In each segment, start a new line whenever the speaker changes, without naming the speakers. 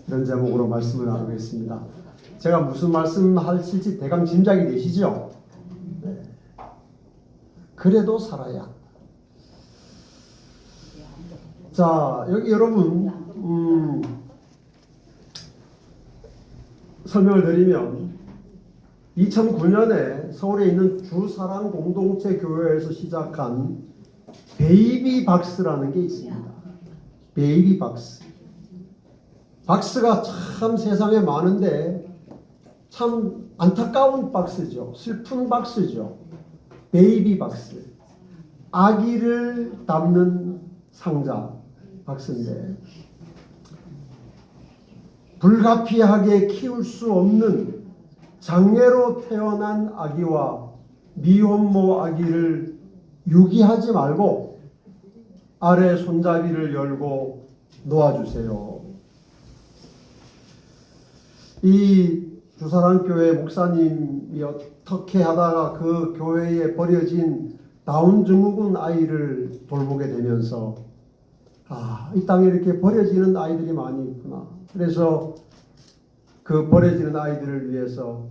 이런 제목으로 말씀을 나누겠습니다. 제가 무슨 말씀하실지 대강 짐작이 되시죠? 네. 그래도 살아야 한다. 자, 여기 여러분 설명을 드리면 2009년에 서울에 있는 주사랑 공동체 교회에서 시작한 베이비 박스라는 게 있습니다. 베이비 박스. 박스가 참 세상에 많은데 참 안타까운 박스죠. 슬픈 박스죠. 베이비 박스. 아기를 담는 상자 박스인데 불가피하게 키울 수 없는 장애로 태어난 아기와 미혼모 아기를 유기하지 말고 아래 손잡이를 열고 놓아주세요. 이 주사랑교회 목사님이 어떻게 하다가 그 교회에 버려진 다운 증후군 아이를 돌보게 되면서 이 땅에 이렇게 버려지는 아이들이 많이 있구나. 그래서 그 버려지는 아이들을 위해서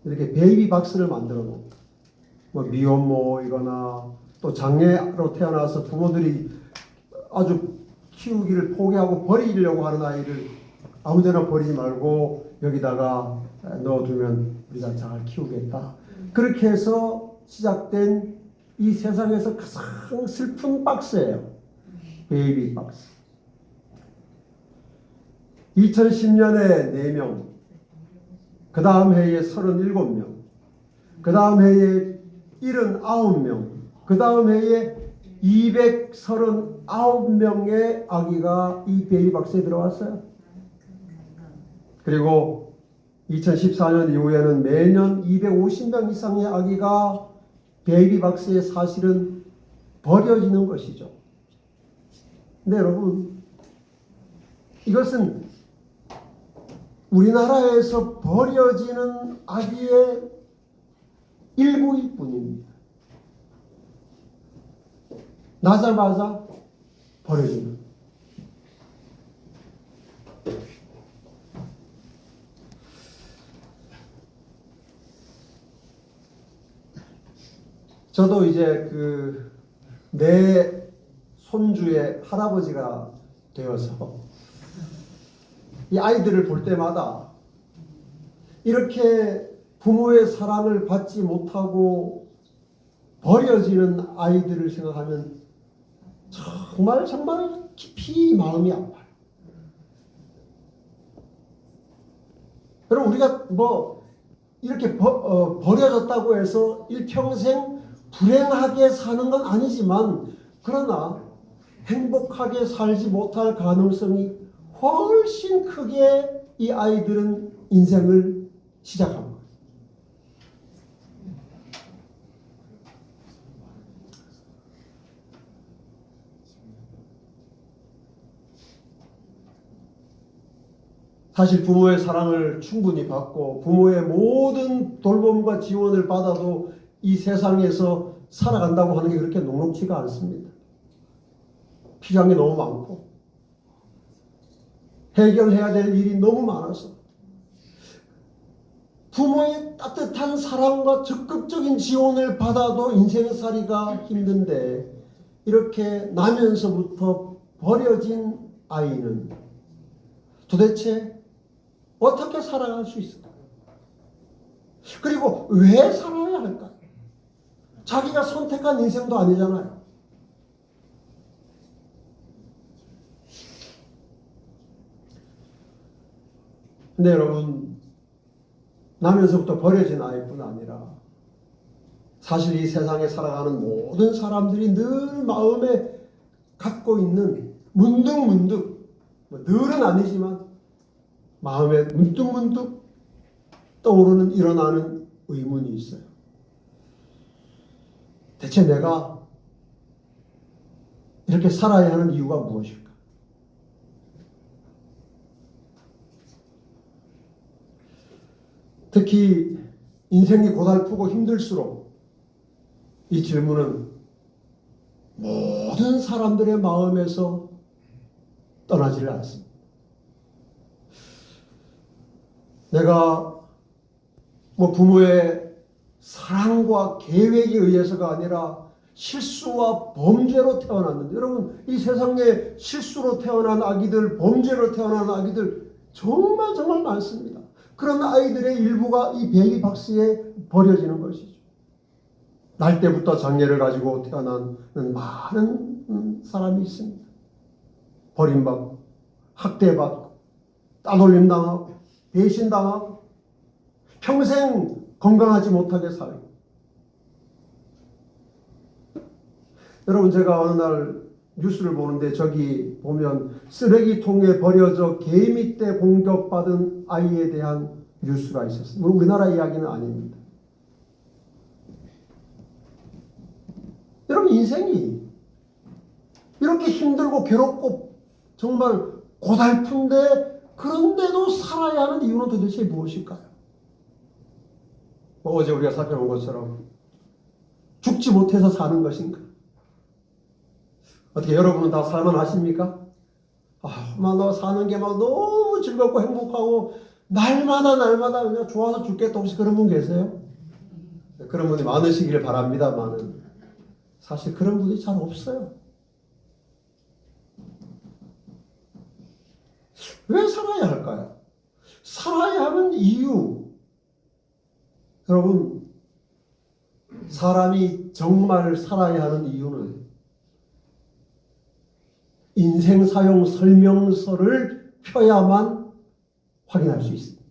이렇게 베이비 박스를 만들어 놓고 뭐 미혼모이거나 또 장애로 태어나서 부모들이 아주 키우기를 포기하고 버리려고 하는 아이를 아무데나 버리지 말고 여기다가 넣어두면 우리가 잘 키우겠다. 그렇게 해서 시작된 이 세상에서 가장 슬픈 박스예요. 베이비 박스. 2010년에 4명, 그 다음 해에 37명, 그 다음 해에 79명, 그 다음 해에 239명의 아기가 이 베이비 박스에 들어왔어요. 그리고 2014년 이후에는 매년 250명 이상의 아기가 베이비 박스에 사실은 버려지는 것이죠. 근데 여러분, 이것은 우리나라에서 버려지는 아기의 일부일 뿐입니다. 나자마자 버려지는. 저도 이제 내 손주의 할아버지가 되어서 이 아이들을 볼 때마다 이렇게 부모의 사랑을 받지 못하고 버려지는 아이들을 생각하면 정말 깊이 마음이 아파요. 여러분, 우리가 이렇게 버려졌다고 해서 일평생 불행하게 사는 건 아니지만, 그러나 행복하게 살지 못할 가능성이 훨씬 크게 이 아이들은 인생을 시작합니다. 사실 부모의 사랑을 충분히 받고 부모의 모든 돌봄과 지원을 받아도 이 세상에서 살아간다고 하는 게 그렇게 녹록지가 않습니다. 필요한 게 너무 많고 해결해야 될 일이 너무 많아서 부모의 따뜻한 사랑과 적극적인 지원을 받아도 인생살이가 힘든데 이렇게 나면서부터 버려진 아이는 도대체 어떻게 살아갈 수 있을까? 그리고 왜 살아야 할까? 자기가 선택한 인생도 아니잖아요. 근데 여러분, 나면서부터 버려진 아이뿐 아니라 사실 이 세상에 살아가는 모든 사람들이 늘 마음에 갖고 있는 문득문득, 늘은 아니지만 마음에 문득문득 떠오르는 일어나는 의문이 있어요. 대체 내가 이렇게 살아야 하는 이유가 무엇일까? 특히 인생이 고달프고 힘들수록 이 질문은 모든 사람들의 마음에서 떠나지를 않습니다. 내가 뭐 부모의 사랑과 계획에 의해서가 아니라 실수와 범죄로 태어났는데, 여러분 이 세상에 실수로 태어난 아기들, 범죄로 태어난 아기들 정말 정말 많습니다. 그런 아이들의 일부가 이 베이비 박스에 버려지는 것이죠. 날 때부터 장애를 가지고 태어나는 많은 사람이 있습니다. 버림받고 학대받고 따돌림당하고 배신당하고 평생 건강하지 못하게 살고. 여러분, 제가 어느 날 뉴스를 보는데 저기 보면 쓰레기통에 버려져 개미 떼 공격받은 아이에 대한 뉴스가 있었습니다. 우리나라 이야기는 아닙니다. 여러분, 인생이 이렇게 힘들고 괴롭고 정말 고달픈데, 그런데도 살아야 하는 이유는 도대체 무엇일까요? 어제 우리가 살펴본 것처럼 죽지 못해서 사는 것인가? 어떻게 여러분은 다 살만하십니까? 나 사는 게 막 너무 즐겁고 행복하고 날마다 그냥 좋아서 죽겠다, 혹시 그런 분 계세요? 그런 분이 많으시기를 바랍니다만은 사실 그런 분이 잘 없어요. 왜 살아야 할까요? 살아야 하는 이유. 여러분, 사람이 정말 살아야 하는 이유는 인생 사용 설명서를 펴야만 확인할 수 있습니다.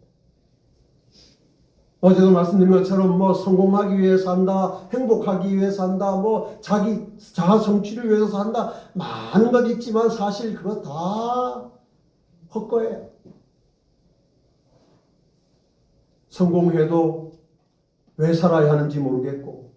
어제도 말씀드린 것처럼 뭐 성공하기 위해 산다, 행복하기 위해 산다, 뭐 자기 자아 성취를 위해서 산다, 많은 것 있지만 사실 그거 다 헛거예요. 성공해도 왜 살아야 하는지 모르겠고,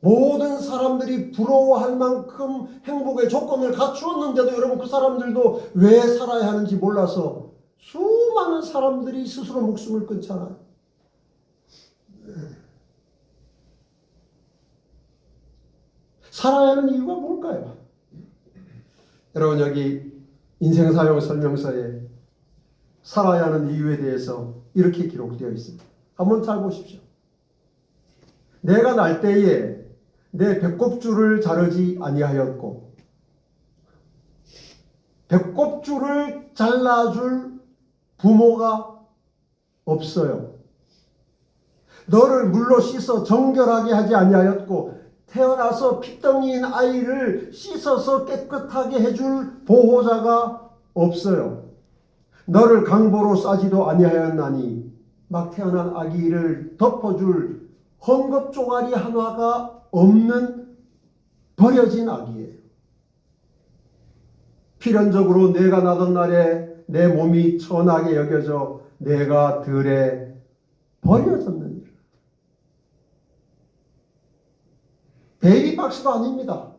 모든 사람들이 부러워할 만큼 행복의 조건을 갖추었는데도 여러분, 그 사람들도 왜 살아야 하는지 몰라서 수많은 사람들이 스스로 목숨을 끊잖아요. 살아야 하는 이유가 뭘까요? 여러분, 여기 인생사용 설명서에 살아야 하는 이유에 대해서 이렇게 기록되어 있습니다. 한번 잘 보십시오. 내가 날 때에 내 배꼽줄을 자르지 아니하였고, 배꼽줄을 잘라줄 부모가 없어요. 너를 물로 씻어 정결하게 하지 아니하였고, 태어나서 피덩이인 아이를 씻어서 깨끗하게 해줄 보호자가 없어요. 너를 강보로 싸지도 아니하였나니 막 태어난 아기를 덮어줄 헝겊 종아리 하나가 없는 버려진 아기예요. 필연적으로 내가 나던 날에 내 몸이 천하게 여겨져 내가 들에 버려졌느니라. 베이비 박스도 아닙니다.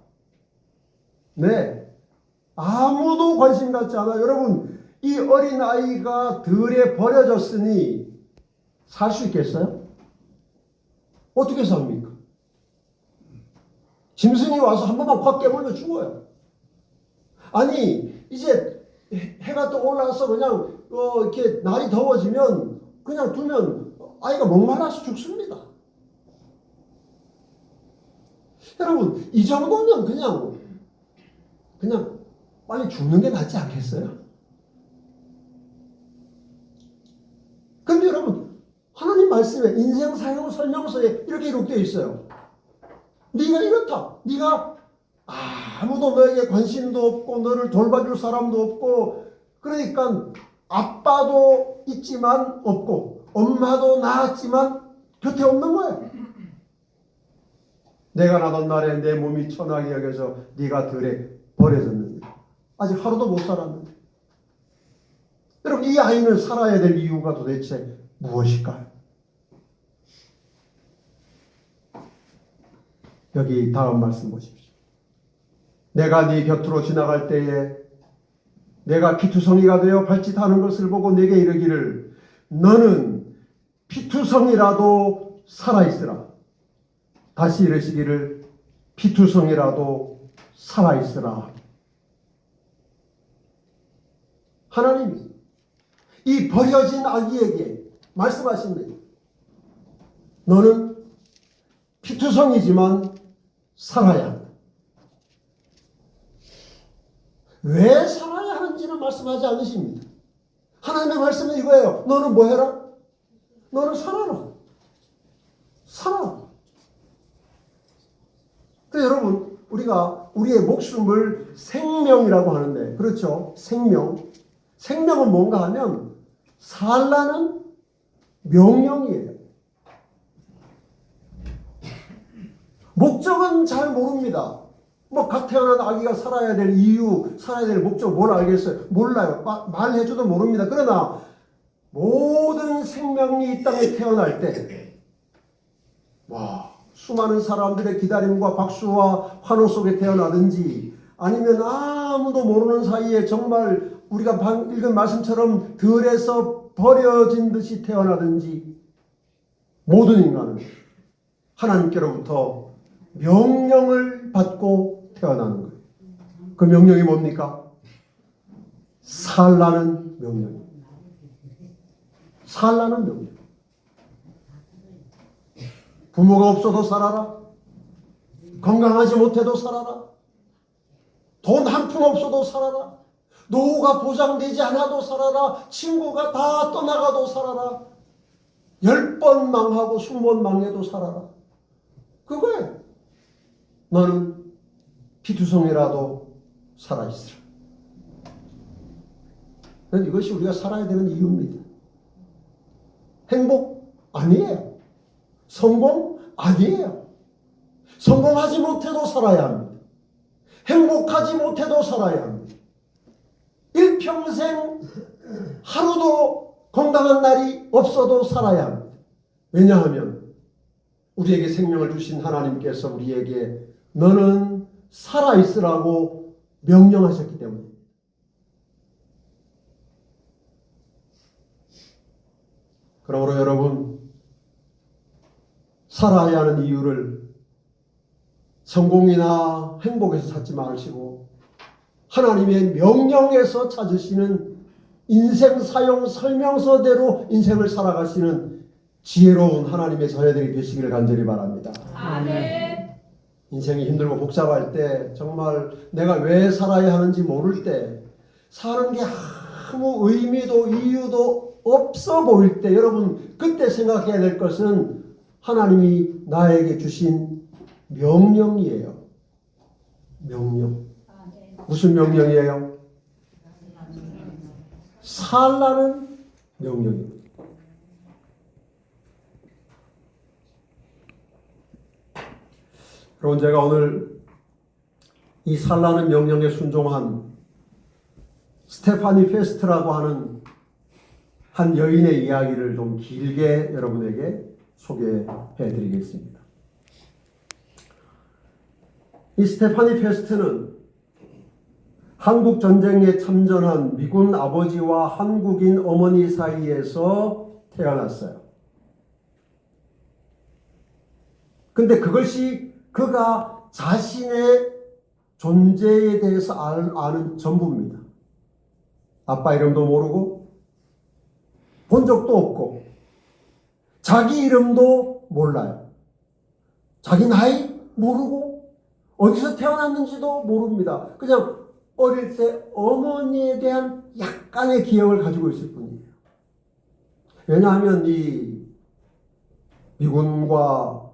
네, 아무도 관심 갖지 않아요. 여러분, 이 어린 아이가 들에 버려졌으니 살 수 있겠어요? 어떻게 삽니까? 짐승이 와서 한 번만 확 깨물면 죽어요. 아니, 이제 해가 또 올라서 그냥 이렇게 날이 더워지면 그냥 두면 아이가 목말라서 죽습니다. 여러분, 이 정도면 그냥 빨리 죽는 게 낫지 않겠어요? 그런데 여러분, 하나님 말씀에 인생 사용 설명서에 이렇게 기록되어 있어요. 네가 이렇다. 네가 아무도 너에게 관심도 없고 너를 돌봐줄 사람도 없고, 그러니까 아빠도 있지만 없고 엄마도 낳았지만 곁에 없는 거예요. 내가 나던 날에 내 몸이 천하게 여겨져 네가 들에 버려졌는데 아직 하루도 못 살았는데. 여러분, 이 아이는 살아야 될 이유가 도대체 무엇일까요? 여기 다음 말씀 보십시오. 내가 네 곁으로 지나갈 때에 내가 피투성이가 되어 발짓하는 것을 보고 내게 이르기를 너는 피투성이라도 살아있으라. 다시 이르시기를 피투성이라도 살아있으라. 하나님이 이 버려진 아기에게 말씀하십니다. 너는 피투성이지만 살아야 한다. 왜 살아야 하는지는 말씀하지 않으십니다. 하나님의 말씀은 이거예요. 너는 뭐 해라? 너는 살아라. 살아. 그래서 여러분, 우리가 우리의 목숨을 생명이라고 하는데, 그렇죠? 생명. 생명은 뭔가 하면 살라는 명령이에요. 목적은 잘 모릅니다. 각 태어난 아기가 살아야 될 이유, 살아야 될 목적 뭘 알겠어요? 몰라요. 말해줘도 모릅니다. 그러나 모든 생명이 이 땅에 태어날 때 수많은 사람들의 기다림과 박수와 환호 속에 태어나든지 아니면 아무도 모르는 사이에 정말 우리가 읽은 말씀처럼 들에서 버려진 듯이 태어나든지 모든 인간은 하나님께로부터 명령을 받고 태어나는 거예요. 그 명령이 뭡니까? 살라는 명령. 살라는 명령. 부모가 없어도 살아라. 건강하지 못해도 살아라. 돈 한 푼 없어도 살아라. 노후가 보장되지 않아도 살아라. 친구가 다 떠나가도 살아라. 10번 망하고 20번 망해도 살아라. 그거예요. 너는 피투성이라도 살아있으라. 이것이 우리가 살아야 되는 이유입니다. 행복? 아니에요. 성공? 아니에요. 성공하지 못해도 살아야 합니다. 행복하지 못해도 살아야 합니다. 일평생 하루도 건강한 날이 없어도 살아야 합니다. 왜냐하면 우리에게 생명을 주신 하나님께서 우리에게 너는 살아있으라고 명령하셨기 때문입니다. 그러므로 여러분, 살아야 하는 이유를 성공이나 행복에서 찾지 마시고 하나님의 명령에서 찾으시는 인생 사용 설명서대로 인생을 살아가시는 지혜로운 하나님의 자녀들이 되시기를 간절히 바랍니다.
아멘.
인생이 힘들고 복잡할 때, 정말 내가 왜 살아야 하는지 모를 때, 사는 게 아무 의미도 이유도 없어 보일 때, 여러분 그때 생각해야 될 것은 하나님이 나에게 주신 명령이에요. 명령. 무슨 명령이에요? 살라는 명령입니다. 여러분, 제가 오늘 이 살라는 명령에 순종한 스테파니 페스트라고 하는 한 여인의 이야기를 좀 길게 여러분에게 소개해 드리겠습니다. 이 스테파니 페스트는 한국 전쟁에 참전한 미군 아버지와 한국인 어머니 사이에서 태어났어요. 근데 그것이 그가 자신의 존재에 대해서 아는 전부입니다. 아빠 이름도 모르고 본 적도 없고 자기 이름도 몰라요. 자기 나이 모르고 어디서 태어났는지도 모릅니다. 그냥 어릴 때 어머니에 대한 약간의 기억을 가지고 있을 뿐이에요. 왜냐하면 이 미군과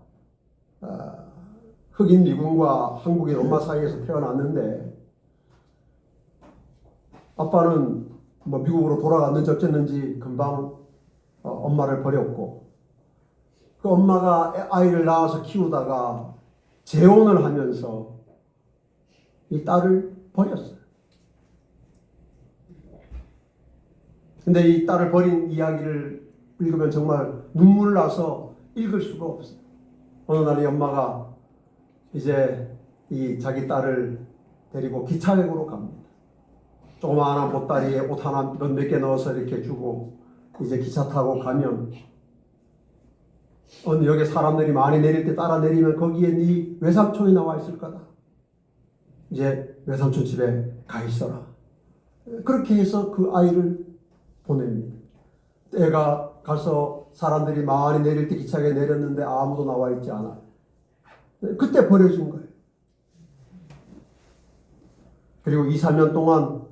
흑인 미군과 한국인 엄마 사이에서 태어났는데 아빠는 미국으로 돌아갔는지 어쨌는지 금방 엄마를 버렸고 그 엄마가 아이를 낳아서 키우다가 재혼을 하면서 이 딸을 버렸어요. 근데 이 딸을 버린 이야기를 읽으면 정말 눈물 나서 읽을 수가 없어요. 어느 날 이 엄마가 이제 이 자기 딸을 데리고 기차역으로 갑니다. 조그마한 보따리에 옷 하나 몇 개 넣어서 이렇게 주고 이제 기차 타고 가면 어느 역에 사람들이 많이 내릴 때 따라 내리면 거기에 네 외삼촌이 나와 있을 거다. 이제 외삼촌 집에 가 있어라. 그렇게 해서 그 아이를 보냅니다. 때가 가서 사람들이 많이 내릴 때 기차에 내렸는데 아무도 나와 있지 않아. 그때 버려진 거예요. 그리고 2, 3년 동안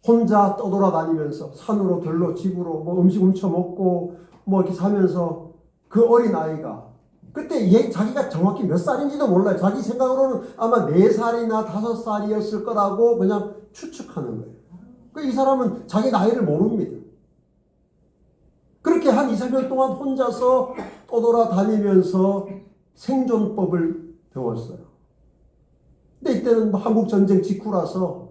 혼자 떠돌아다니면서 산으로 들로 집으로 뭐 음식 훔쳐 먹고 뭐 이렇게 사면서 그 어린 아이가 그때 자기가 정확히 몇 살인지도 몰라요. 자기 생각으로는 아마 4살이나 5살이었을 거라고 그냥 추측하는 거예요. 이 사람은 자기 나이를 모릅니다. 그렇게 한 2, 3년 동안 혼자서 떠돌아다니면서 생존법을 배웠어요. 근데 이때는 한국 전쟁 직후라서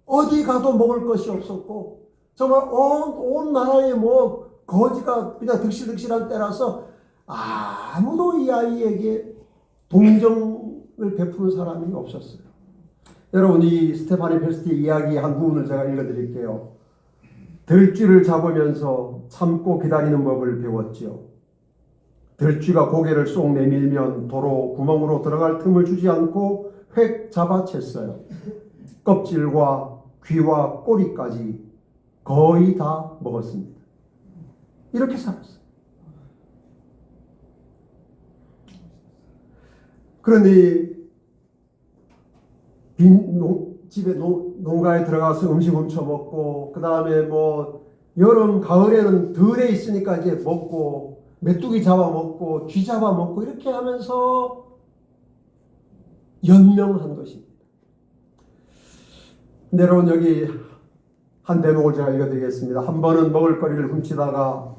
어디 가도 먹을 것이 없었고 정말 온 나라에 뭐 거지가 그냥 득실득실한 때라서 아무도 이 아이에게 동정을 베푸는 사람이 없었어요. 여러분, 이 스테파니 페스티 이야기 한 부분을 제가 읽어드릴게요. 들쥐를 잡으면서 참고 기다리는 법을 배웠지요. 들쥐가 고개를 쏙 내밀면 도로 구멍으로 들어갈 틈을 주지 않고 획 잡아챘어요. 껍질과 귀와 꼬리까지 거의 다 먹었습니다. 이렇게 살았어요. 그러니 집에 농가에 들어가서 음식 훔쳐 먹고 그 다음에 뭐 여름 가을에는 들에 있으니까 이제 먹고 메뚜기 잡아 먹고 쥐 잡아 먹고 이렇게 하면서 연명한 것입니다. 여러분, 여기 한 대목을 제가 읽어드리겠습니다. 한 번은 먹을거리를 훔치다가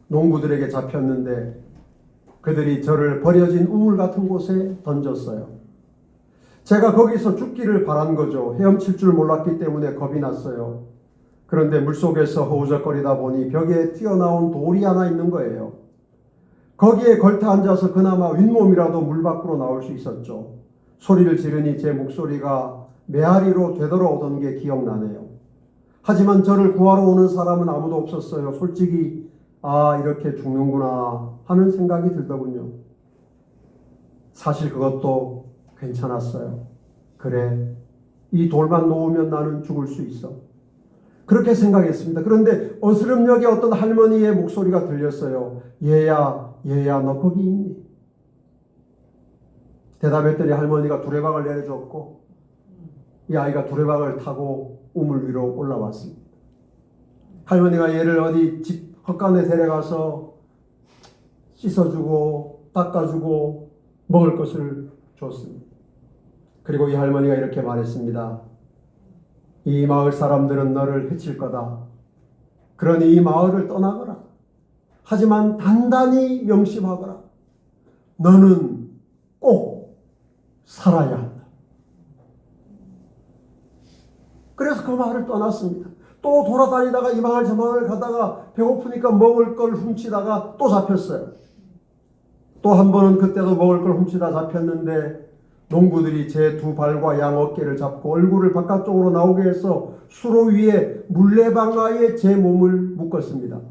농부들에게 잡혔는데 그들이 저를 버려진 우물 같은 곳에 던졌어요. 제가 거기서 죽기를 바란 거죠. 헤엄칠 줄 몰랐기 때문에 겁이 났어요. 그런데 물속에서 허우적거리다 보니 벽에 튀어나온 돌이 하나 있는 거예요. 거기에 걸터 앉아서 그나마 윗몸이라도 물 밖으로 나올 수 있었죠. 소리를 지르니 제 목소리가 메아리로 되돌아오던 게 기억나네요. 하지만 저를 구하러 오는 사람은 아무도 없었어요. 솔직히 이렇게 죽는구나 하는 생각이 들더군요. 사실 그것도 괜찮았어요. 그래, 이 돌만 놓으면 나는 죽을 수 있어. 그렇게 생각했습니다. 그런데 어스름역에 어떤 할머니의 목소리가 들렸어요. 얘야, 너 거기 있니? 대답했더니 할머니가 두레박을 내려줬고 이 아이가 두레박을 타고 우물 위로 올라왔습니다. 할머니가 얘를 어디 집 헛간에 데려가서 씻어주고 닦아주고 먹을 것을 줬습니다. 그리고 이 할머니가 이렇게 말했습니다. 이 마을 사람들은 너를 해칠 거다. 그러니 이 마을을 떠나거라. 하지만 단단히 명심하거라. 너는 꼭 살아야 한다. 그래서 그 마을을 떠났습니다. 또 돌아다니다가 이 마을 저 마을 가다가 배고프니까 먹을 걸 훔치다가 또 잡혔어요. 또 한 번은 그때도 먹을 걸 훔치다 잡혔는데 농부들이 제 두 발과 양 어깨를 잡고 얼굴을 바깥쪽으로 나오게 해서 수로 위에 물레방아에 제 몸을 묶었습니다.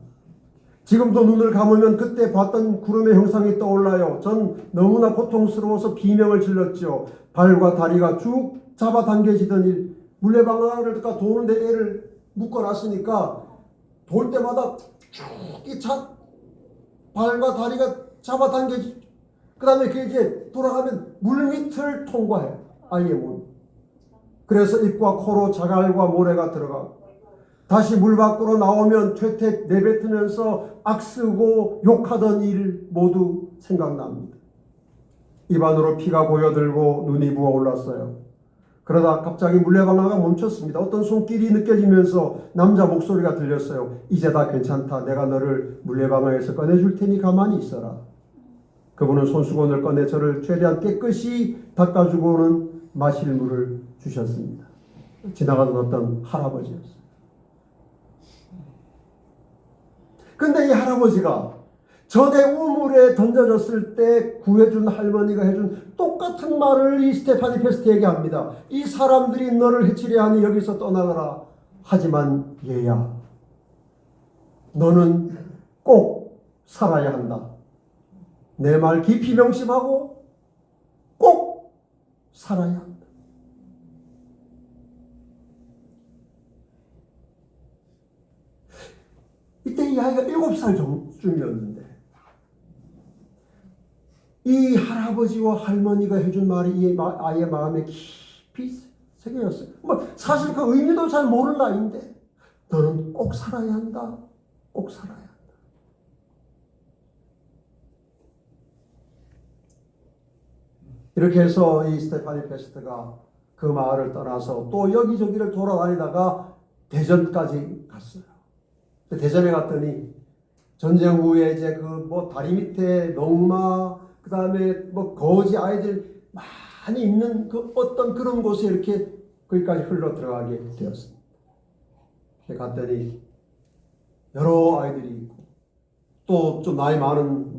지금도 눈을 감으면 그때 봤던 구름의 형상이 떠올라요. 전 너무나 고통스러워서 비명을 질렀죠. 발과 다리가 쭉 잡아당겨지더니 물레방아를 도는데 애를 묶어놨으니까 돌 때마다 쭉 이 발과 다리가 잡아당겨지. 그 다음에 그게 이제 돌아가면 물밑을 통과해요. 아이의 몸. 그래서 입과 코로 자갈과 모래가 들어가고 다시 물 밖으로 나오면 퇴퇴 내뱉으면서 악쓰고 욕하던 일 모두 생각납니다. 입안으로 피가 고여들고 눈이 부어올랐어요. 그러다 갑자기 물레방아가 멈췄습니다. 어떤 손길이 느껴지면서 남자 목소리가 들렸어요. 이제 다 괜찮다. 내가 너를 물레방아에서 꺼내줄 테니 가만히 있어라. 그분은 손수건을 꺼내 저를 최대한 깨끗이 닦아주고는 마실 물을 주셨습니다. 지나가던 어떤 할아버지였어요. 근데 이 할아버지가 전에 우물에 던져졌을 때 구해준 할머니가 해준 똑같은 말을 이 스테파니 페스티에게 합니다. 이 사람들이 너를 해치려 하니 여기서 떠나가라. 하지만 얘야, 너는 꼭 살아야 한다. 내 말 깊이 명심하고 꼭 살아야 한다. 이때 이 이 아이가 7살쯤이었는데 이 할아버지와 할머니가 해준 말이 이 아이의 마음에 깊이 새겨졌어요. 사실 그 의미도 잘 모를 나이인데 너는 꼭 살아야 한다. 꼭 살아야 한다. 이렇게 해서 이 스테파니 페스트가 그 마을을 떠나서 또 여기저기를 돌아다니다가 대전까지 갔어요. 대전에 갔더니 전쟁 후에 이제 다리 밑에 농마, 그 다음에 거지 아이들 많이 있는 어떤 그런 곳에 이렇게 거기까지 흘러 들어가게 되었습니다. 갔더니 여러 아이들이 있고 또 좀 나이 많은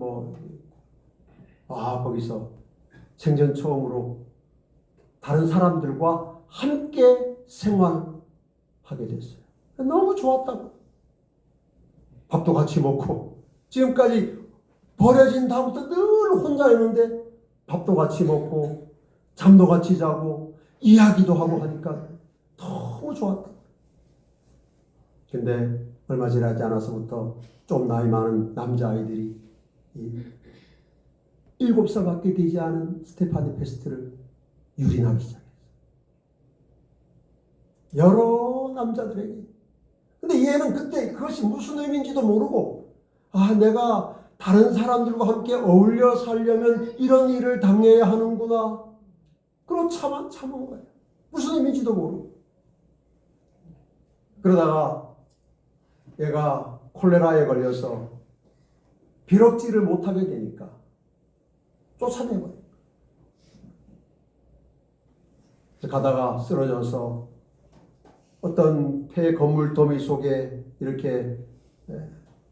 거기서 생전 처음으로 다른 사람들과 함께 생활하게 됐어요. 너무 좋았다고. 밥도 같이 먹고 지금까지 버려진 다음부터 늘 혼자 있는데 밥도 같이 먹고 잠도 같이 자고 이야기도 하고 하니까 너무 좋았다. 근데 얼마 지나지 않아서부터 좀 나이 많은 남자아이들이 7살밖에 되지 않은 스테파니 페스트를 유린하기 시작했어요. 여러 남자들에게. 근데 얘는 그때 그것이 무슨 의미인지도 모르고 내가 다른 사람들과 함께 어울려 살려면 이런 일을 당해야 하는구나. 그러고 참은 거예요. 무슨 의미인지도 모르고. 그러다가 얘가 콜레라에 걸려서 비럭지를 못하게 되니까 쫓아내버려요. 가다가 쓰러져서 어떤 폐 건물 더미 속에 이렇게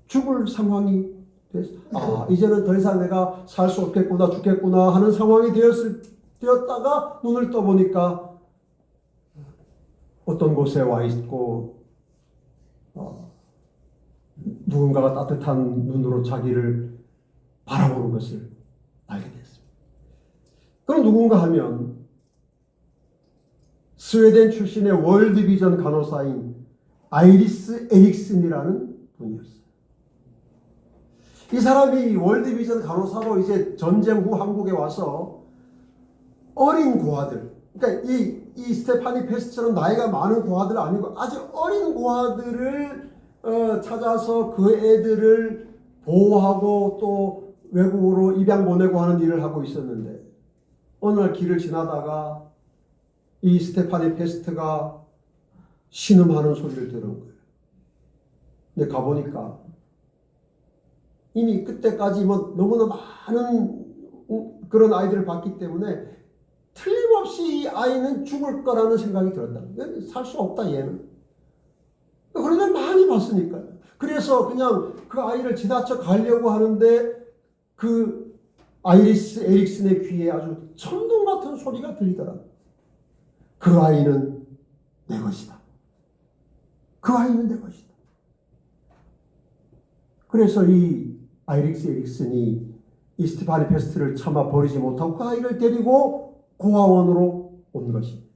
죽을 상황이 됐어. 이제는 더 이상 내가 살 수 없겠구나, 죽겠구나 하는 상황이 되었다가 눈을 떠보니까 어떤 곳에 와 있고 누군가가 따뜻한 눈으로 자기를 바라보는 것을 알게 됐습니다. 그럼 누군가 하면 스웨덴 출신의 월드비전 간호사인 아이리스 에릭슨이라는 분이었어요. 이 사람이 월드비전 간호사로 이제 전쟁 후 한국에 와서 어린 고아들, 그러니까 이 스테파니 페스트처럼 나이가 많은 고아들 아니고 아주 어린 고아들을 찾아서 그 애들을 보호하고 또 외국으로 입양 보내고 하는 일을 하고 있었는데 어느 날 길을 지나다가 이 스테파니 페스트가 신음하는 소리를 들은 거예요. 근데 가보니까 이미 그때까지 너무나 많은 그런 아이들을 봤기 때문에 틀림없이 이 아이는 죽을 거라는 생각이 들었다. 살 수 없다 얘는. 그런 걸 많이 봤으니까요. 그래서 그냥 그 아이를 지나쳐 가려고 하는데 그 아이리스 에릭슨의 귀에 아주 천둥 같은 소리가 들리더라고요. 그 아이는 내 것이다. 그 아이는 내 것이다. 그래서 이 아이리스 에릭슨이 이 스테파니 페스트를 차마 버리지 못하고 그 아이를 데리고 고아원으로 온 것입니다.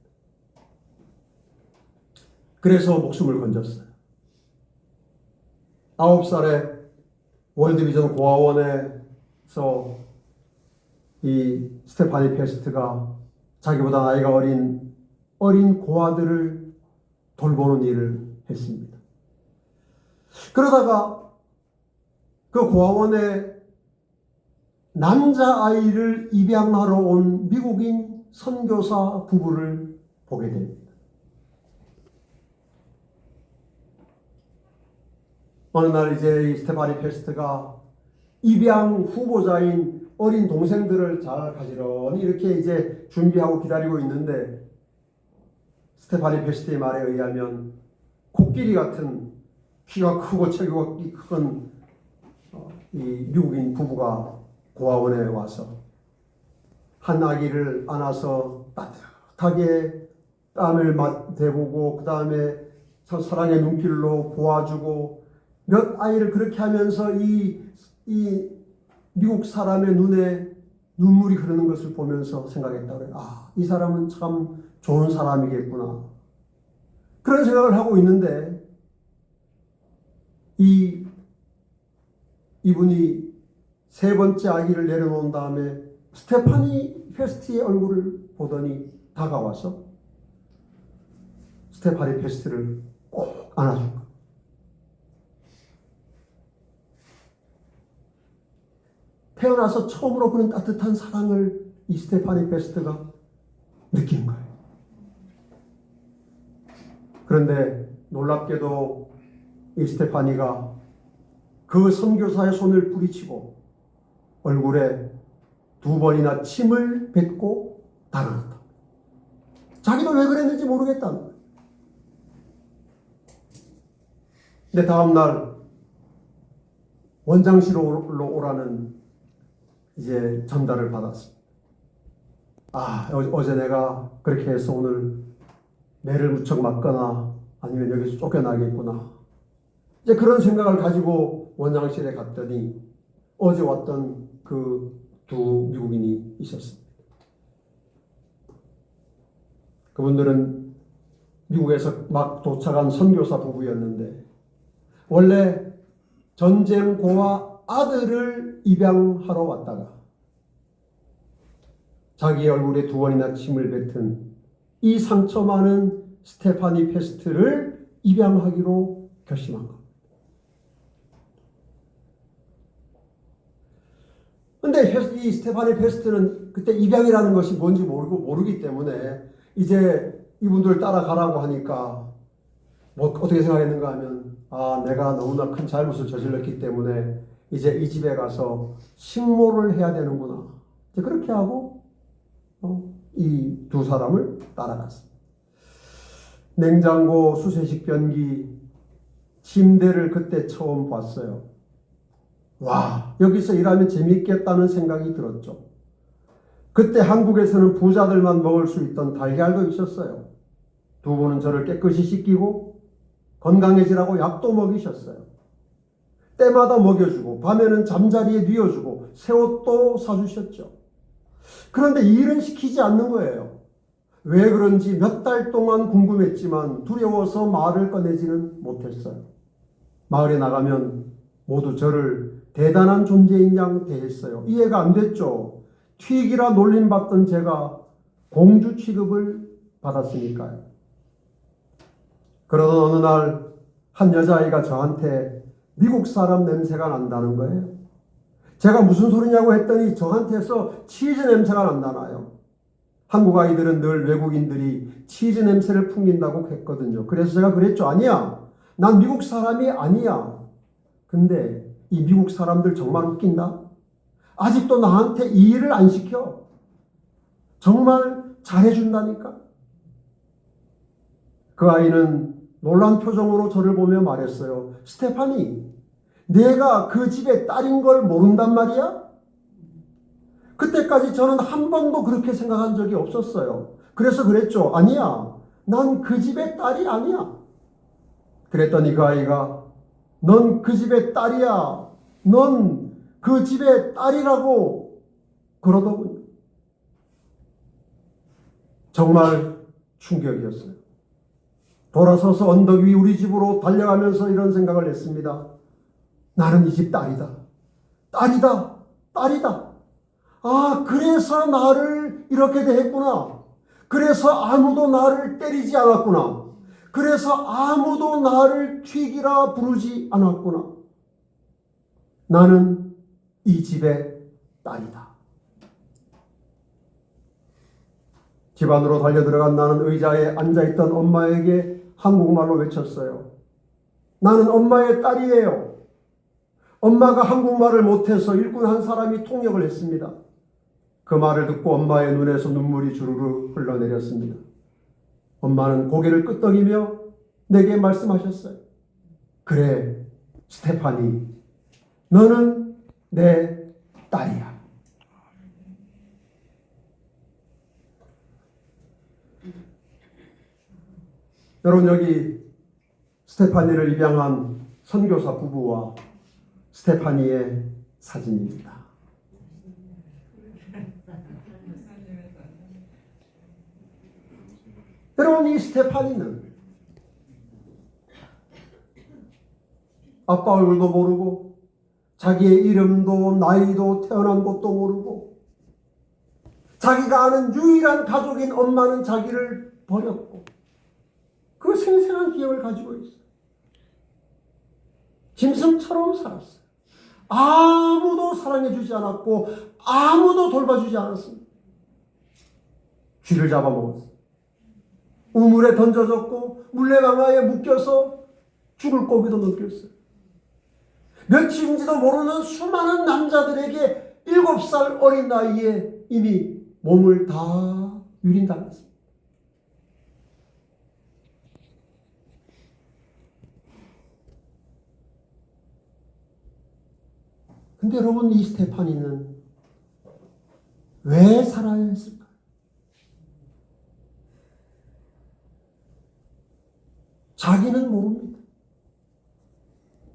그래서 목숨을 건졌어요. 9살에 월드비전 고아원에서 이 스테파니 페스트가 자기보다 나이가 어린 고아들을 돌보는 일을 했습니다. 그러다가 그 고아원에 남자아이를 입양하러 온 미국인 선교사 부부를 보게 됩니다. 어느 날 이제 이 스테파니 페스트가 입양 후보자인 어린 동생들을 잘 가지런히 이렇게 이제 준비하고 기다리고 있는데 스테파니 페스트의 말에 의하면 코끼리 같은 키가 크고 체격이 큰 이 미국인 부부가 고아원에 와서 한 아기를 안아서 따뜻하게 땀을 대보고 그 다음에 사랑의 눈길로 보아주고 몇 아이를 그렇게 하면서 이 미국 사람의 눈에 눈물이 흐르는 것을 보면서 생각했다 그래요. 이 사람은 참 좋은 사람이겠구나. 그런 생각을 하고 있는데 이 이분이 세 번째 아기를 내려놓은 다음에 스테파니 페스트의 얼굴을 보더니 다가와서 스테파니 페스트를 꼭 안아준 것. 태어나서 처음으로 그런 따뜻한 사랑을 이 스테파니 페스트가 느낀 거예요. 그런데 놀랍게도 이 스테파니가 그 선교사의 손을 뿌리치고 얼굴에 2번이나 침을 뱉고 달아났다. 자기도 왜 그랬는지 모르겠다는 거예요. 근데 다음날 원장실로 오라는 이제 전달을 받았습니다. 어제 내가 그렇게 해서 오늘 매를 무척 맞거나 아니면 여기서 쫓겨나겠구나. 이제 그런 생각을 가지고 원장실에 갔더니 어제 왔던 그 두 미국인이 있었습니다. 그분들은 미국에서 막 도착한 선교사 부부였는데 원래 전쟁고와 아들을 입양하러 왔다가 자기의 얼굴에 2번이나 침을 뱉은 이 상처 많은 스테파니 페스트를 입양하기로 결심한 겁니다. 근데 이 스테파니 페스트는 그때 입양이라는 것이 뭔지 모르기 때문에 이제 이분들 따라가라고 하니까 뭐 어떻게 생각했는가 하면 내가 너무나 큰 잘못을 저질렀기 때문에 이제 이 집에 가서 식모를 해야 되는구나. 이제 그렇게 하고 이 두 사람을 따라갔습니다. 냉장고, 수세식 변기, 침대를 그때 처음 봤어요. 와, 여기서 일하면 재미있겠다는 생각이 들었죠. 그때 한국에서는 부자들만 먹을 수 있던 달걀도 있었어요. 두 분은 저를 깨끗이 씻기고 건강해지라고 약도 먹이셨어요. 때마다 먹여주고 밤에는 잠자리에 뉘어주고 새 옷도 사주셨죠. 그런데 일은 시키지 않는 거예요. 왜 그런지 몇 달 동안 궁금했지만 두려워서 말을 꺼내지는 못했어요. 마을에 나가면 모두 저를 대단한 존재인 양 대했어요. 이해가 안 됐죠. 튀기라 놀림받던 제가 공주 취급을 받았으니까요. 그러던 어느 날 한 여자아이가 저한테 미국 사람 냄새가 난다는 거예요. 제가 무슨 소리냐고 했더니 저한테서 치즈 냄새가 난다나요. 한국 아이들은 늘 외국인들이 치즈 냄새를 풍긴다고 했거든요. 그래서 제가 그랬죠. 아니야. 난 미국 사람이 아니야. 근데 이 미국 사람들 정말 웃긴다. 아직도 나한테 이 일을 안 시켜. 정말 잘해준다니까. 그 아이는 놀란 표정으로 저를 보며 말했어요. 스테파니, 내가 그 집의 딸인 걸 모른단 말이야? 그때까지 저는 한 번도 그렇게 생각한 적이 없었어요. 그래서 그랬죠. 아니야. 난 그 집의 딸이 아니야. 그랬더니 그 아이가 넌 그 집의 딸이야. 넌 그 집의 딸이라고 그러더군요. 정말 충격이었어요. 돌아서서 언덕 위 우리 집으로 달려가면서 이런 생각을 했습니다. 나는 이 집 딸이다. 딸이다. 딸이다. 그래서 나를 이렇게 대했구나. 그래서 아무도 나를 때리지 않았구나. 그래서 아무도 나를 튀기라 부르지 않았구나. 나는 이 집의 딸이다. 집 안으로 달려들어간 나는 의자에 앉아있던 엄마에게 한국말로 외쳤어요. 나는 엄마의 딸이에요. 엄마가 한국말을 못해서 일꾼 한 사람이 통역을 했습니다. 그 말을 듣고 엄마의 눈에서 눈물이 주르르 흘러내렸습니다. 엄마는 고개를 끄덕이며 내게 말씀하셨어요. 그래, 스테파니, 너는 내 딸이야. 여러분, 여기 스테파니를 입양한 선교사 부부와 스테파니의 사진입니다. 여러분, 이 스테파니는 아빠 얼굴도 모르고 자기의 이름도 나이도 태어난 곳도 모르고 자기가 아는 유일한 가족인 엄마는 자기를 버렸고 그 생생한 기억을 가지고 있어요. 짐승처럼 살았어요. 아무도 사랑해주지 않았고 아무도 돌봐주지 않았습니다. 쥐를 잡아먹었어요. 우물에 던져졌고 물레방아에 묶여서 죽을 고비도 넘겼어요. 몇인지도 모르는 수많은 남자들에게 7살 어린 나이에 이미 몸을 다 유린당했습니다. 근데 여러분, 이 스테파니는 왜 살아야 했을까요? 자기는 모릅니다.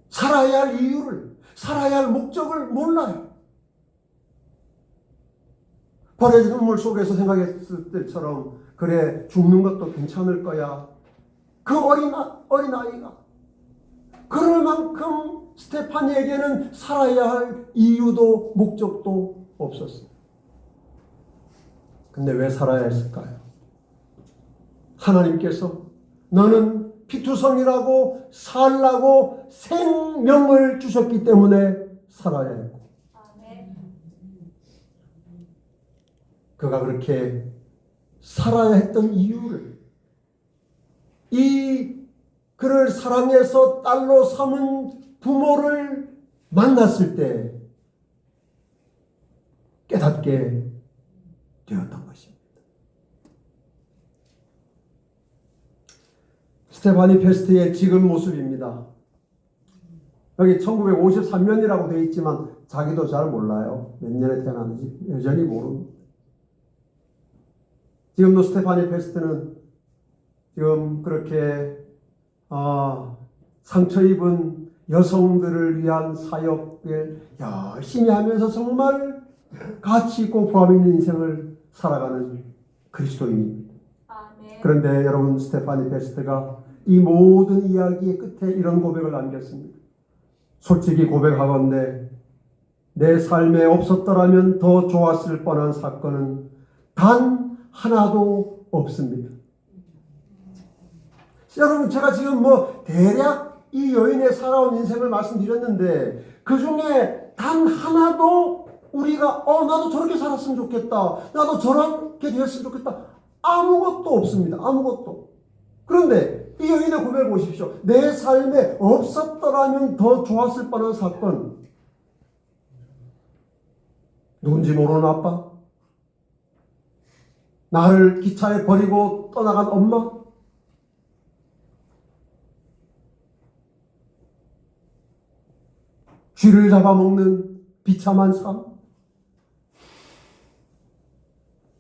살아야 할 이유를, 살아야 할 목적을 몰라요. 버려진 우물 속에서 생각했을 때처럼 그래 죽는 것도 괜찮을 거야. 그 어린아이가 그럴 만큼 스테파니에게는 살아야 할 이유도 목적도 없었어요. 근데 왜 살아야 했을까요? 하나님께서 너는 피투성이라고 살라고 생명을 주셨기 때문에 살아야 했고 그가 그렇게 살아야 했던 이유를 이 그를 사랑해서 딸로 삼은 부모를 만났을 때 깨닫게 되었던 것입니다. 스테파니 페스트의 지금 모습입니다. 여기 1953년이라고 되어 있지만 자기도 잘 몰라요. 몇 년에 태어났는지 여전히 모릅니다. 지금도 스테파니 페스트는 지금 그렇게 상처 입은 여성들을 위한 사역을 열심히 하면서 정말 가치 있고 보람 있는 인생을 살아가는 그리스도인입니다. 그런데 여러분, 스테파니 페스트가 이 모든 이야기의 끝에 이런 고백을 남겼습니다. 솔직히 고백하건대 내 삶에 없었더라면 더 좋았을 뻔한 사건은 단 하나도 없습니다. 여러분, 제가 지금 대략 이 여인의 살아온 인생을 말씀드렸는데 그 중에 단 하나도 우리가 나도 저렇게 살았으면 좋겠다, 나도 저렇게 되었으면 좋겠다, 아무것도 없습니다. 아무것도. 그런데 이 여인의 고백을 보십시오. 내 삶에 없었더라면 더 좋았을 뻔한 사건. 누군지 모르는 아빠, 나를 기차에 버리고 떠나간 엄마, 쥐를 잡아먹는 비참한 삶,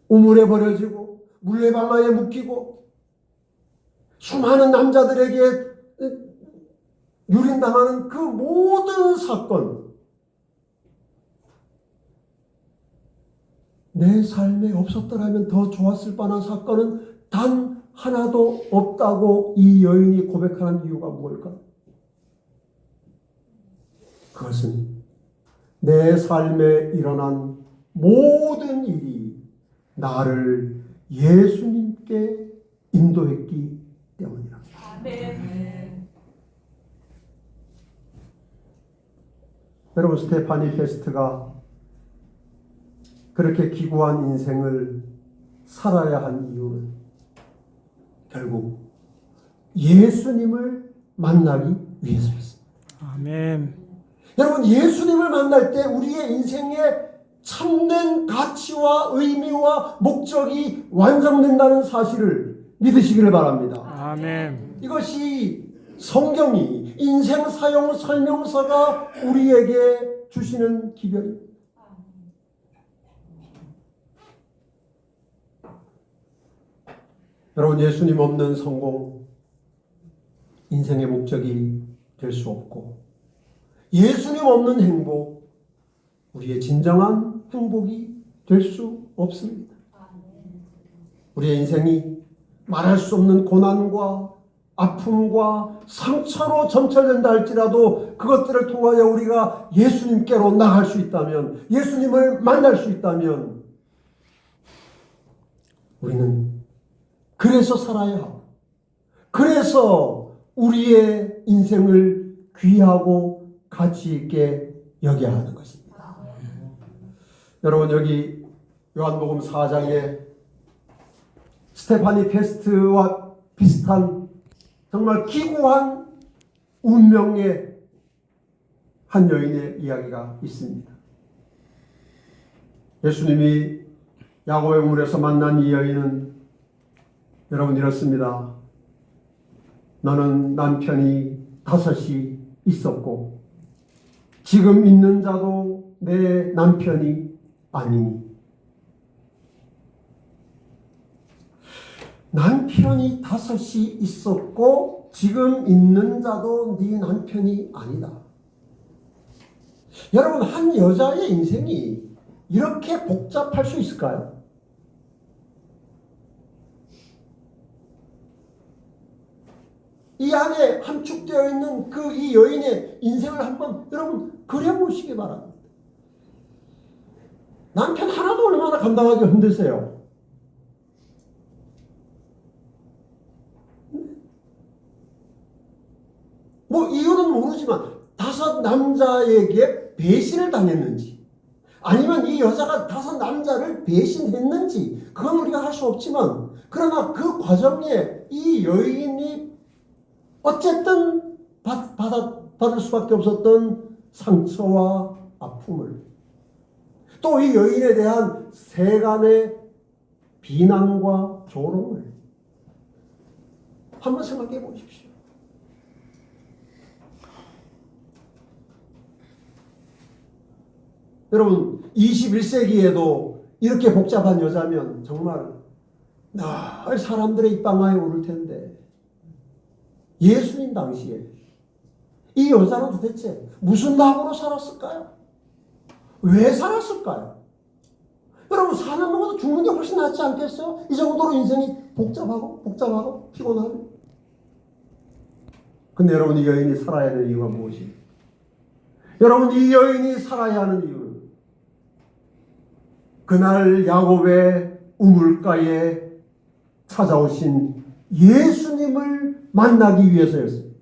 우물에 버려지고 물레방아에 묶이고 수많은 남자들에게 유린당하는 그 모든 사건, 내 삶에 없었더라면 더 좋았을 뻔한 사건은 단 하나도 없다고 이 여인이 고백하는 이유가 무엇일까요? 그것은 내 삶에 일어난 모든 일이 나를 예수님께 인도했기 때문이다. 아멘. 여러분, 스테파니 페스트가 그렇게 기구한 인생을 살아야 한 이유는 결국 예수님을 만나기 위해서였습니다.
아멘.
여러분, 예수님을 만날 때 우리의 인생에 참된 가치와 의미와 목적이 완성된다는 사실을 믿으시기를 바랍니다.
아멘.
이것이 성경이 인생 사용 설명서가 우리에게 주시는 기별입니다. 여러분, 예수님 없는 성공, 인생의 목적이 될 수 없고, 예수님 없는 행복, 우리의 진정한 행복이 될 수 없습니다. 우리의 인생이 말할 수 없는 고난과 아픔과 상처로 점철된다 할지라도 그것들을 통하여 우리가 예수님께로 나갈 수 있다면, 예수님을 만날 수 있다면 우리는 그래서 살아야 하고, 그래서 우리의 인생을 귀하고 가치 있게 여겨야 하는 것입니다. 여러분, 여기 요한복음 4장에 스테파니 페스트와 비슷한 정말 기구한 운명의 한 여인의 이야기가 있습니다. 예수님이 야고보의 물에서 만난 이 여인은 여러분 이렇습니다. 너는 남편이 5이 있었고 지금 있는 자도 내 남편이 아니니. 남편이 5이 있었고 지금 있는 자도 네 남편이 아니다. 여러분, 한 여자의 인생이 이렇게 복잡할 수 있을까요? 이 안에 함축되어 있는 이 여인의 인생을 한번 여러분 그려보시기 바랍니다. 남편 하나도 얼마나 감당하기 힘드세요? 뭐 이유는 모르지만 5 남자에게 배신을 당했는지, 아니면 이 여자가 5 남자를 배신했는지, 그건 우리가 할 수 없지만, 그러나 그 과정에 이 여인이 어쨌든 받을 수밖에 없었던 상처와 아픔을, 또 이 여인에 대한 세간의 비난과 조롱을 한번 생각해 보십시오. 여러분, 21세기에도 이렇게 복잡한 여자면 정말 늘 사람들의 입방아에 오를 텐데, 예수님 당시에 이 여자는 도대체 무슨 낙으로 살았을까요? 왜 살았을까요? 여러분, 사는 것보다 죽는 게 훨씬 낫지 않겠어요? 이 정도로 인생이 복잡하고 피곤하고. 근데 여러분, 이 여인이 살아야 하는 이유가 무엇입니까? 여러분, 이 여인이 살아야 하는 이유는 그날 야곱의 우물가에 찾아오신 예수님을 만나기 위해서였습니다.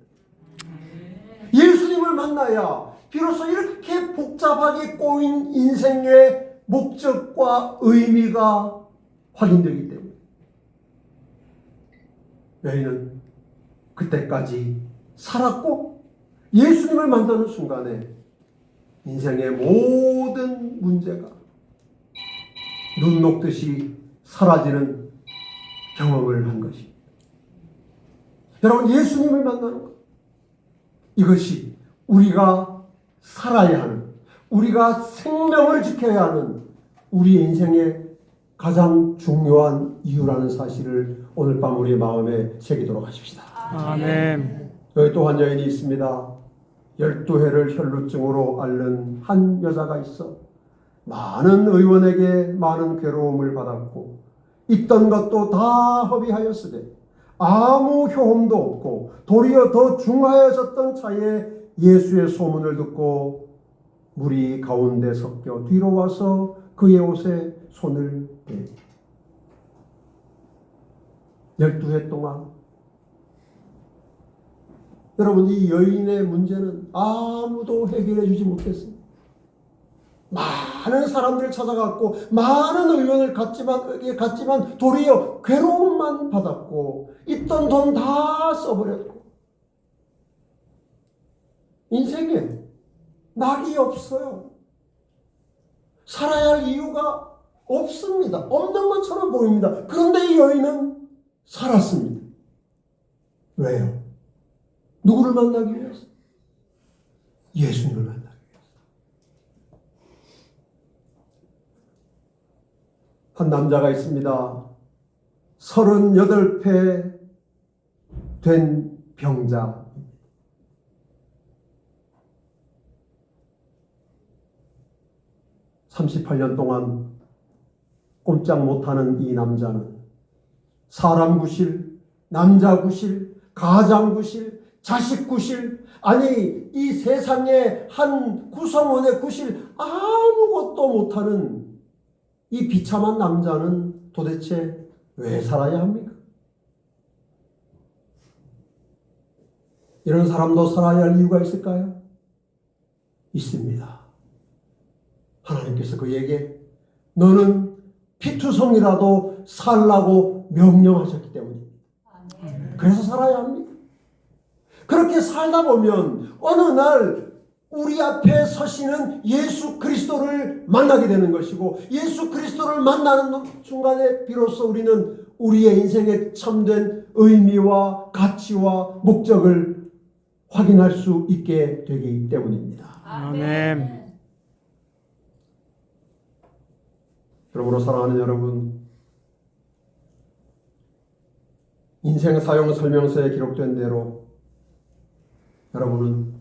예수님을 만나야 비로소 이렇게 복잡하게 꼬인 인생의 목적과 의미가 확인되기 때문에 여인은 그때까지 살았고, 예수님을 만나는 순간에 인생의 모든 문제가 눈 녹듯이 사라지는 경험을 한 것입니다. 여러분, 예수님을 만나는 것, 이것이 우리가 살아야 하는, 우리가 생명을 지켜야 하는 우리 인생의 가장 중요한 이유라는 사실을 오늘 밤 우리의 마음에 새기도록 하십시다.
아멘.
여기 또 한 여인이 있습니다. 12해를 혈루증으로 앓는 한 여자가 있어 많은 의원에게 많은 괴로움을 받았고 있던 것도 다 허비하였으되 아무 효험도 없고 도리어 더 중하여졌던 차에 예수의 소문을 듣고 무리 가운데 섞여 뒤로 와서 그의 옷에 손을 대. 12해 동안 여러분, 이 여인의 문제는 아무도 해결해 주지 못했습니다. 많은 사람들을 찾아갔고 많은 의원을 갔지만 도리어 괴로움만 받았고 있던 돈 다 써버렸고 인생에 낙이 없어요. 살아야 할 이유가 없습니다. 없는 것처럼 보입니다. 그런데 이 여인은 살았습니다. 왜요? 누구를 만나기 위해서? 예수님을 만나기 위해서. 한 남자가 있습니다. 38회 된 병자. (38년) 동안 꼼짝 못하는 이 남자는 사람 구실, 남자 구실, 가장 구실, 자식 구실, 아니 이 세상의 한 구성원의 구실 아무것도 못하는 이 비참한 남자는 도대체 왜 살아야 합니까? 이런 사람도 살아야 할 이유가 있을까요? 있습니다. 하나님께서 그에게 너는 피투성이라도 살라고 명령하셨기 때문입니다. 그래서 살아야 합니다. 그렇게 살다 보면 어느 날 우리 앞에 서시는 예수 그리스도를 만나게 되는 것이고, 예수 그리스도를 만나는 순간에 비로소 우리는 우리의 인생의 참된 의미와 가치와 목적을 확인할 수 있게 되기 때문입니다.
아멘.
그러므로 사랑하는 여러분, 인생 사용 설명서에 기록된 대로 여러분은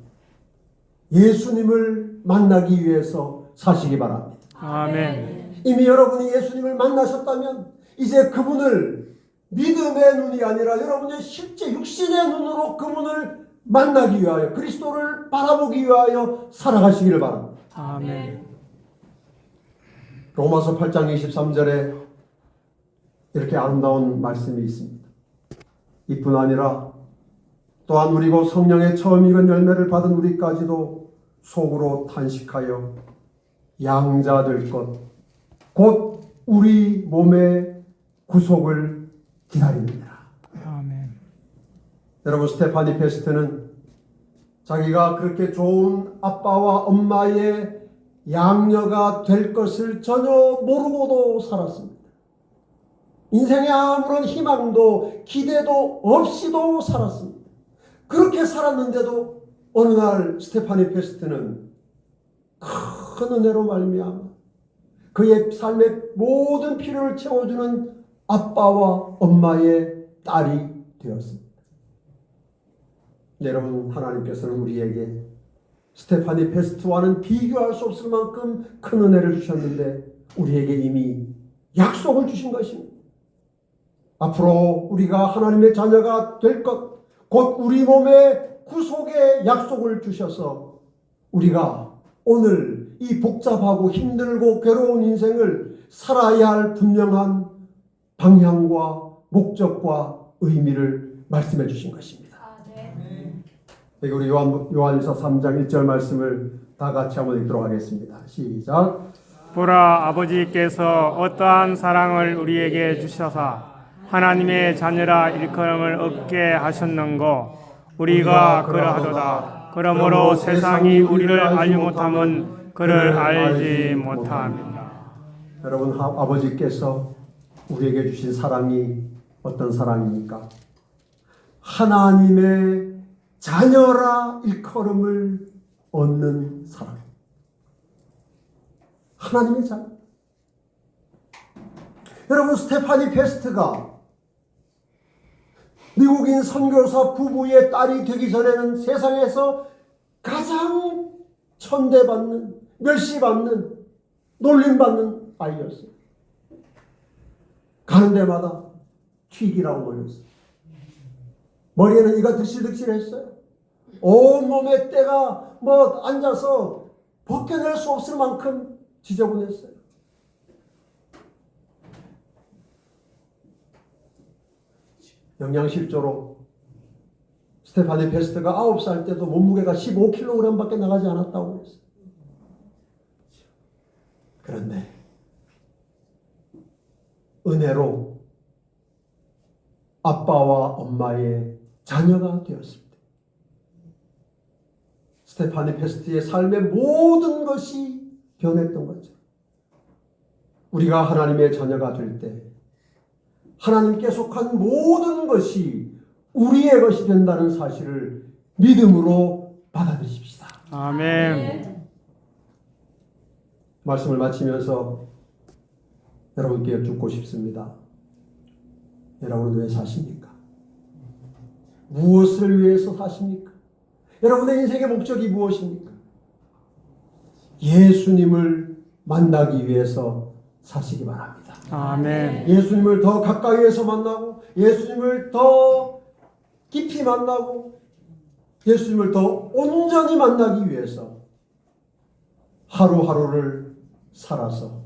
예수님을 만나기 위해서 사시기 바랍니다.
아멘.
이미 여러분이 예수님을 만나셨다면 이제 그분을 믿음의 눈이 아니라 여러분의 실제 육신의 눈으로 그분을 만나기 위하여, 그리스도를 바라보기 위하여 살아가시기를 바랍니다.
아멘.
로마서 8장 23절에 이렇게 아름다운 말씀이 있습니다. 이뿐 아니라 또한 우리고 성령의 처음 익은 열매를 받은 우리까지도 속으로 탄식하여 양자될 것, 곧 우리 몸의 구속을 기다립니다.
아멘.
여러분, 스테파니 페스트는 자기가 그렇게 좋은 아빠와 엄마의 양녀가 될 것을 전혀 모르고도 살았습니다. 인생에 아무런 희망도 기대도 없이도 살았습니다. 그렇게 살았는데도 어느 날 스테파니 페스트는 큰 은혜로 말미암아 그의 삶의 모든 필요를 채워주는 아빠와 엄마의 딸이 되었습니다. 여러분, 하나님께서는 우리에게 스테파니 페스트와는 비교할 수 없을 만큼 큰 은혜를 주셨는데 우리에게 이미 약속을 주신 것입니다. 앞으로 우리가 하나님의 자녀가 될 것, 곧 우리 몸의 구속의 약속을 주셔서 우리가 오늘 이 복잡하고 힘들고 괴로운 인생을 살아야 할 분명한 방향과 목적과 의미를 말씀해 주신 것입니다. 여기 우리 요한일서 3장 1절 말씀을 다 같이 한번 읽도록 하겠습니다. 시작.
보라, 아버지께서 어떠한 사랑을 우리에게 주셔서 하나님의 자녀라 일컬음을 얻게 하셨는고 우리가 그러하도다. 그러므로 세상이 우리를 알지 못함은 그를 알지 못함이다.
여러분, 아버지께서 우리에게 주신 사랑이 어떤 사랑입니까? 하나님의 자녀라 일컬음을 얻는 사랑. 하나님의 자녀. 여러분, 스테파니 페스트가 미국인 선교사 부부의 딸이 되기 전에는 세상에서 가장 천대받는, 멸시받는, 놀림받는 아이였어요. 가는 데마다 튀기라고 놀렸어요. 머리에는 이가 득실득실했어요. 온몸에 때가 앉아서 벗겨낼 수 없을 만큼 지저분했어요. 영양실조로 스테파니 페스트가 9살 때도 몸무게가 15kg밖에 나가지 않았다고 했어요. 그런데 은혜로 아빠와 엄마의 자녀가 되었습니다. 스테파니 페스트의 삶의 모든 것이 변했던 거죠. 우리가 하나님의 자녀가 될 때 하나님께 속한 모든 것이 우리의 것이 된다는 사실을 믿음으로 받아들이십시다.
아멘.
말씀을 마치면서 여러분께 여쭙고 싶습니다. 여러분은 왜 사십니까? 무엇을 위해서 사십니까? 여러분의 인생의 목적이 무엇입니까? 예수님을 만나기 위해서 사시기 바랍니다.
아멘.
예수님을 더 가까이에서 만나고 예수님을 더 깊이 만나고 예수님을 더 온전히 만나기 위해서 하루하루를 살아서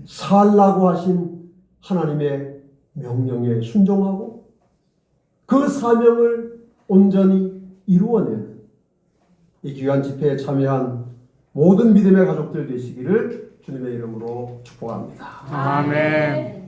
살라고 하신 하나님의 명령에 순종하고 그 사명을 온전히 이루어내는 이 귀한 집회에 참여한 모든 믿음의 가족들 되시기를 주님의 이름으로 축복합니다.
아멘.